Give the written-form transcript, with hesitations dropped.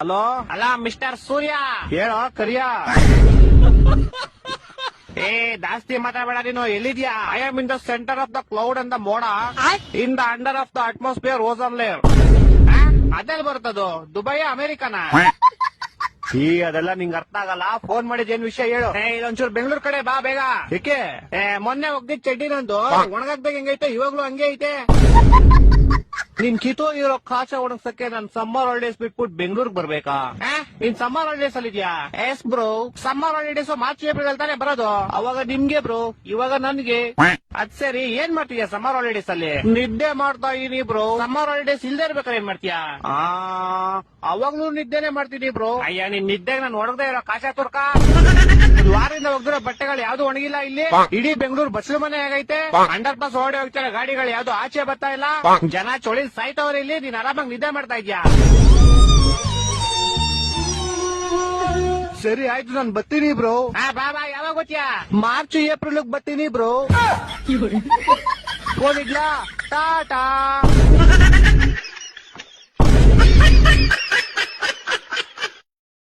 Hello, ಅಲ್ಲ mister ಸೂರ್ಯ. ಹೇಳೋ ಕರಿಯ. ಏ ಜಾಸ್ತಿ ಮಾತಾಡಬೇಡ ನೀನು. ಎಲ್ಲಿದ್ಯಾ? I am in the center of the cloud and the ಮೋಡ, in the under of the atmosphere ozone layer. ಅದೆಲ್ಲ ಬರ್ತದು? ದುಬೈ ಅಮೆರಿಕನ? ಅದೆಲ್ಲ ನಿಂಗೆ ಅರ್ಥ ಆಗಲ್ಲ. ಫೋನ್ ಮಾಡಿದ್ ಏನ್ ವಿಷಯ ಹೇಳು. ಇದೊಂಚೂರು ಬೆಂಗಳೂರು ಕಡೆ ಬಾ ಬೇಗ. ಏಕೆ? ಮೊನ್ನೆ ಒಗ್ದಿದ್ ಚಡ್ಡಿ ನಂದು ಒಣಗಾಕ್ದಾಗ ಹೆಂಗೈತೆ, ಇವಾಗ್ಲೂ ಹಂಗೆ ಐತೆ. ನಿನ್ ಕಿತ್ತೋಗಿರೋ ಕಾಚ ಒಣಗ್ಸಕ್ಕೆ ನಾನ್ ಸಮ್ಮರ್ ಹಾಲಿಡೇಸ್ ಬಿಟ್ಬಿಟ್ಟು ಬೆಂಗಳೂರಿಗೆ ಬರ್ಬೇಕಾ? ನೀನ್ ಸಮ್ಮರ್ ಹಾಲಿಡೇಸ್ ಅಲ್ಲಿ ಇದ್ಯಾ? S bro. Summer holidays March April ತಾನೇ ಬರೋದು. ಅವಾಗ ನಿಮ್ಗೆ ಬ್ರೋ, ಇವಾಗ ನನ್ಗೆ. ಅದ್ ಸರಿ, ಏನ್ ಮಾಡ್ತೀಯ ಸಮ್ಮರ್ ಹಾಲಿಡೇಸ್ ಅಲ್ಲಿ? ನಿದ್ದೆ ಮಾಡ್ತಾ ಇದೀನಿ ಬ್ರೋ. ಸಮ್ಮರ್ ಹಾಲಿಡೇಸ್ ಇಲ್ದೇ ಇರ್ಬೇಕಾದ್ರೆ ಏನ್ ಮಾಡ್ತೀಯಾ? ಅವಾಗ್ಲೂ ನಿದ್ದೆನೆ ಮಾಡ್ತೀನಿ ಬ್ರೋ. ಅಯ್ಯ, ನಿನ್ ನಿದ್ದೆಗೆ ನಾನು ಹೊಡೆದೇ ಇರೋ ಕಾಚ ತುರ್ಕ. ವಾರದಿಂದ ಒಗ್ದಿರೋ ಬಟ್ಟೆಗಳು ಯಾವ್ದು ಒಣಗಿಲ್ಲ ಇಲ್ಲಿ. ಇಡೀ ಬೆಂಗಳೂರು ಬಸ್ಲು ಮನೆ ಆಗೈತೆ. ಅಂಡರ್ ಪಾಸ್ ಓಡಿ ಹೋಗ್ತಾರೆ ಗಾಡಿಗಳು, ಯಾವ್ದು ಆಚೆ ಬರ್ತಾ ಇಲ್ಲ. ಜನ ಚೊಳಿ ಸಾಯ್ತವ್ರೆ ಇಲ್ಲಿ. ನೀನ್ ಆರಾಮಾಗಿ ನಿದ್ದೆ ಮಾಡ್ತಾ ಇದ್ಯಾ? ಸರಿ ಆಯ್ತು, ನಾನ್ ಬರ್ತೀನಿ ಬ್ರೋ. ಬಾ ಬಾ. ಯಾವಾಗ ಗೊತ್ತ್ಯಾ? ಮಾರ್ಚ್ ಏಪ್ರಿಲ್ ಬರ್ತೀನಿ ಬ್ರೋ. ಫೋನ್ ಇಡ್ಲಾ? ಟಾಟಾ.